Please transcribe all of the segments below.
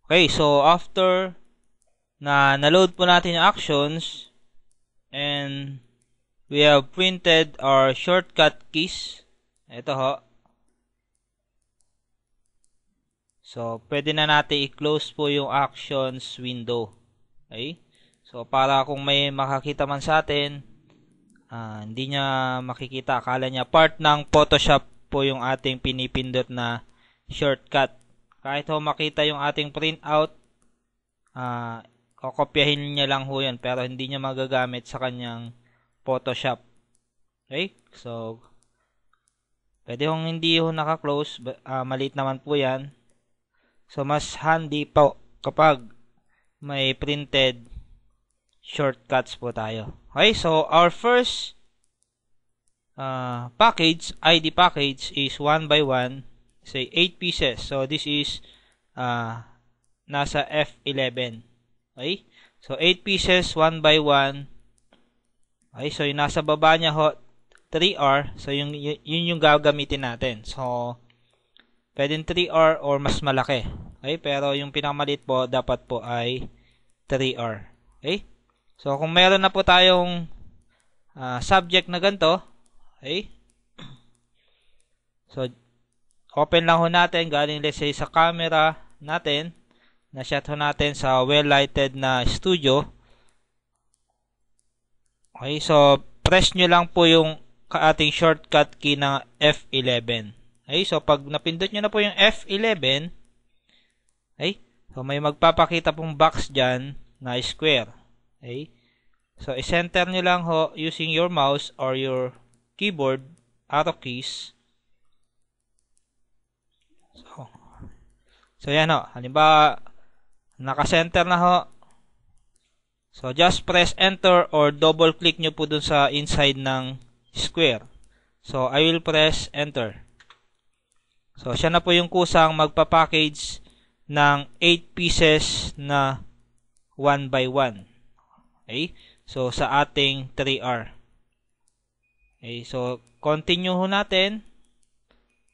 Okay, so after na naload po natin yung actions and we have printed our shortcut keys. Ito ho. So, pwede na natin i-close po yung actions window. Okay? So, para kung may makakita man sa atin, hindi niya makikita. Akala niya part ng Photoshop po yung ating pinipindot na shortcut. Kahit ho makita yung ating printout, kokopyahin niya lang ho yun, pero hindi niya magagamit sa kanyang Photoshop. Okay? So, pwede hong hindi ho naka-close, maliit naman po yan. So, mas handy po kapag may printed shortcuts po tayo. Okay? So, our first package, ID package is 1 by 1, say 8 pieces. So, this is nasa F11. Okay? So, 8 pieces, 1 by 1. Okay? So, yung nasa baba niya ho, 3R. So, yun yung gagamitin natin. So, pwedeng 3R or mas malaki. Okay? Pero, yung pinakamaliit po, dapat po ay 3R. Okay? So, kung meron na po tayong subject na ganito, okay? So, open lang ho natin, galing let's say sa camera natin, na-shot ho natin sa well-lighted na studio. Okay, so press nyo lang po yung ating shortcut key na F11. Okay, so pag napindot nyo na po yung F11, okay, so may magpapakita pong box dyan na square. Okay, so i-center nyo lang ho using your mouse or your keyboard arrow keys. So yan ho, halimbawa naka-center na ho. So, just press enter or double click nyo po dun sa inside ng square. So, I will press enter. So, siya na po yung kusang magpapackage ng 8 pieces na 1 by 1. Okay? So, sa ating 3R. Okay? So, continue ho natin.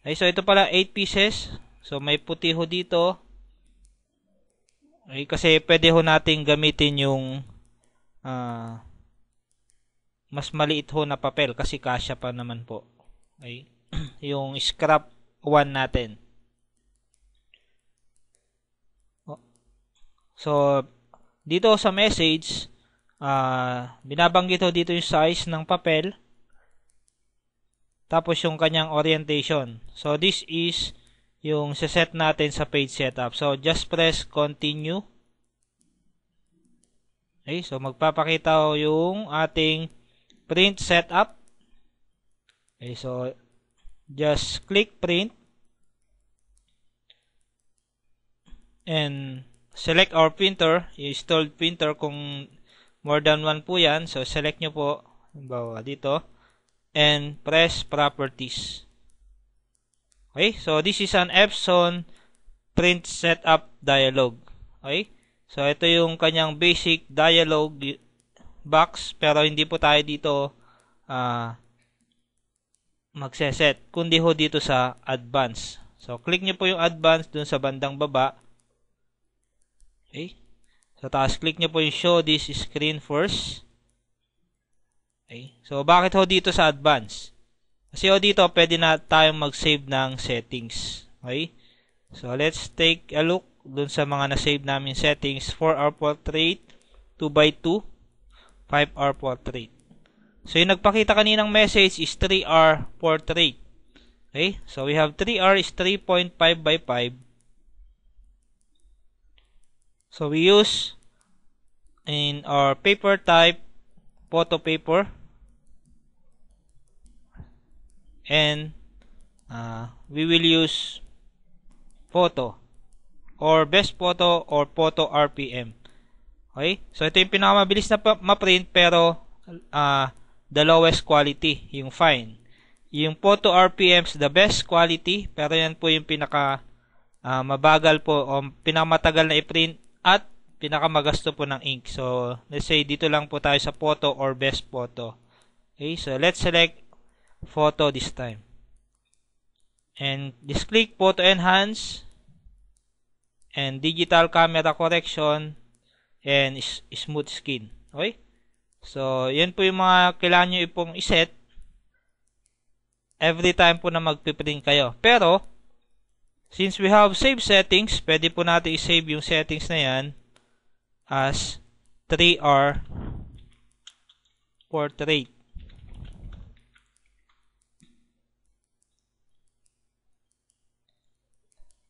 Okay? So, ito pala 8 pieces. So, may puti ho dito. Okay? Kasi pwede ho natin gamitin yung mas maliit ho na papel kasi kasya pa naman po. Okay? Yung scrap 1 natin. So, dito sa message, binabanggit ho dito yung size ng papel. Tapos yung kanyang orientation. So, this is yung set natin sa page setup. So, just press continue. Okay, so magpapakita ho yung ating print setup. Okay, so just click print and select our printer, yung installed printer kung more than one po yan. So select nyo po, halimbawa dito, and press properties. Okay, so this is an Epson print setup dialog. Okay, so ito yung kanyang basic dialog box, pero hindi po tayo dito magseset, kundi ho dito sa advance. So click nyo po yung advance dun sa bandang baba. Okay, so taas click nyo po yung show this screen first. Okay, so bakit ho dito sa advance? Kasi ho dito pwede na tayong mag-save ng settings. Okay, so let's take a look dun sa mga na-save namin settings. 4-hour portrait, 2x2, 5-hour portrait. So, yung nagpakita kaninang message is 3-hour portrait. Okay? So, we have 3-hour is 3.5 by 5. So, we use in our paper type, photo paper. And, we will use photo. Or best photo or photo RPM. Okay? So, ito yung pinakamabilis na ma-print pero the lowest quality, yung fine. Yung photo RPMs, the best quality, pero yan po yung pinaka mabagal po o pinakamatagal na i-print at pinakamagasto po ng ink. So, let's say dito lang po tayo sa photo or best photo. Okay? So, let's select photo this time. And just click photo enhance. and digital camera correction, and smooth skin. Okay? So, yan po yung mga kailangan nyo ipong iset every time po na magpiprint kayo. Pero, since we have save settings, pwede po natin i-save yung settings na yan as 3R portrait.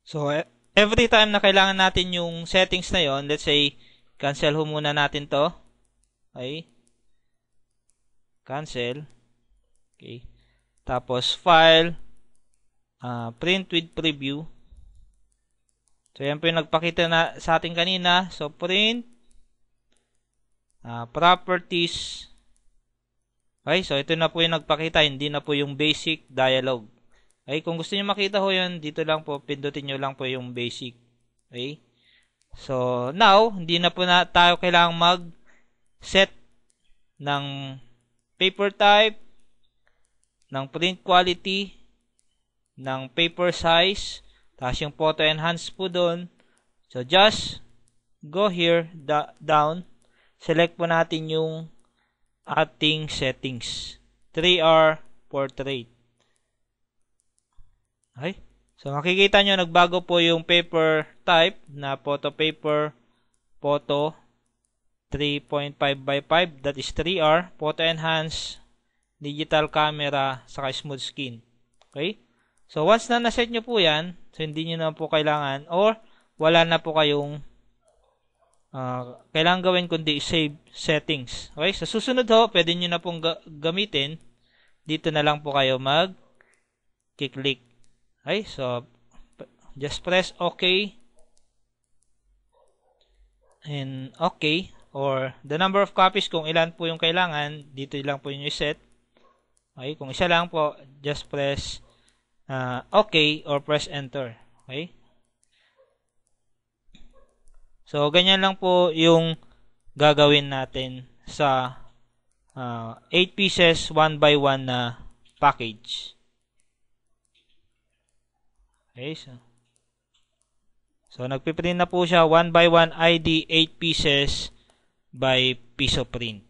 So, every time na kailangan natin yung settings na yon, let's say, cancel ho muna natin to. Okay? Cancel. Okay. Tapos, file, print with preview. So, yan po yung nagpakita na sa atin kanina. So, print, properties. Okay, so ito na po yung nagpakita, hindi na po yung basic dialog. Okay, kung gusto niyo makita ho yun, dito lang po, pindutin nyo lang po yung basic. Okay, so now, hindi na po na tayo kailangang mag-set ng paper type, ng print quality, ng paper size, tapos yung photo enhance po doon. So just go here, down, select po natin yung ating settings. 3R portrait. Okay? So, makikita nyo, nagbago po yung paper type na photo paper, photo 3.5 by 5, that is 3R, photo enhance, digital camera, saka smooth skin. Okay? So, once na naset nyo po yan, so hindi nyo na po kailangan, or wala na po kayong kailangan gawin kundi save settings. Okay? Sa susunod ho, pwede nyo na pong gamitin. Dito na lang po kayo mag-click. Okay, so just press OK and OK, or the number of copies kung ilan po yung kailangan, dito lang po yung i-set. Okay, kung isa lang po, just press OK or press Enter. Okay, so ganyan lang po yung gagawin natin sa 8 pieces 1 by 1 na package. Okay, so nagpiprint na po siya 1 by 1 ID 8 pieces by Piso Print.